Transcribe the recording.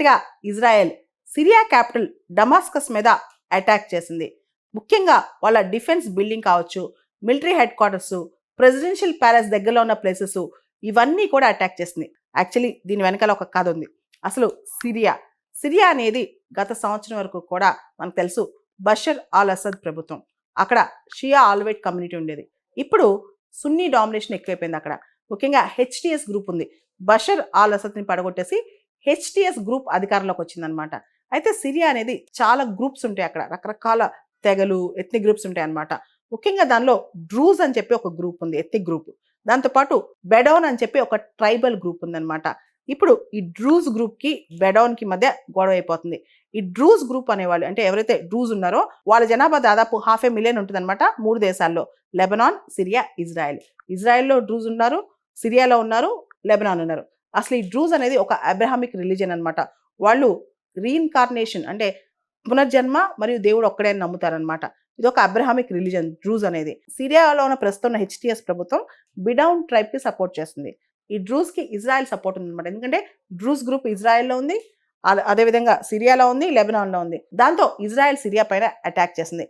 రీసెంట్గా Israel Syria capital Damascus మీద attack చేసింది. ముఖ్యంగా వాళ్ళ డిఫెన్స్ బిల్డింగ్ కావచ్చు, military head quarters, presidential palace దగ్గరలో ఉన్న ప్లేసెస్ ఇవన్నీ కూడా అటాక్ చేసింది. యాక్చువల్లీ దీని వెనకాల ఒక కథ ఉంది. అసలు సిరియా అనేది గత సంవత్సరం వరకు కూడా మనకు తెలుసు బషర్ అల్ అసద్ ప్రభుత్వం. అక్కడ షియా ఆల్వైట్ కమ్యూనిటీ ఉండేది. ఇప్పుడు సున్నీ డామినేషన్ ఎక్కువైపోయింది అక్కడ. ముఖ్యంగా హెచ్టిఎస్ గ్రూప్ ఉంది. బషర్ అల్ అసద్ని పడగొట్టేసి హెచ్టిఎస్ గ్రూప్ అధికారంలోకి వచ్చిందనమాట. అయితే సిరియా అనేది చాలా గ్రూప్స్ ఉంటాయి అక్కడ, రకరకాల తెగలు, ఎత్నిక్ గ్రూప్స్ ఉంటాయి అన్నమాట. ముఖ్యంగా దానిలో డ్రూజ్ అని చెప్పి ఒక గ్రూప్ ఉంది, ఎత్నిక్ గ్రూప్. దాంతోపాటు బెడౌన్ అని చెప్పి ఒక ట్రైబల్ గ్రూప్ ఉందన్నమాట. ఇప్పుడు ఈ డ్రూజ్ గ్రూప్కి బెడౌన్కి మధ్య గొడవ అయిపోతుంది. ఈ డ్రూజ్ గ్రూప్ అనేవాళ్ళు, అంటే ఎవరైతే డ్రూజ్ ఉన్నారో వాళ్ళ జనాభా దాదాపు 500,000 ఉంటుందన్నమాట 3 దేశాల్లో, లెబనాన్, సిరియా, ఇజ్రాయెల్. ఇజ్రాయెల్లో డ్రూజ్ ఉన్నారు, సిరియాలో ఉన్నారు, లెబనాన్ ఉన్నారు. అసలు ఈ డ్రూజ్ అనేది ఒక అబ్రహామిక్ రిలీజన్ అనమాట. వాళ్ళు రీఇన్కార్నేషన్ అంటే పునర్జన్మ మరియు దేవుడు ఒక్కడే అని నమ్ముతారనమాట. ఇది ఒక అబ్రహామిక్ రిలీజన్ డ్రూజ్ అనేది. సిరియాలో ఉన్న ప్రస్తుతం హెచ్టిఎస్ ప్రభుత్వం బిడౌన్ ట్రైబ్కి సపోర్ట్ చేస్తుంది. ఈ డ్రూజ్కి ఇజ్రాయెల్ సపోర్ట్ ఉందన్నమాట. ఎందుకంటే డ్రూజ్ గ్రూప్ ఇజ్రాయెల్లో ఉంది, అదేవిధంగా సిరియాలో ఉంది, లెబనాన్లో ఉంది. దాంతో ఇజ్రాయెల్ సిరియా పైన అటాక్ చేసింది.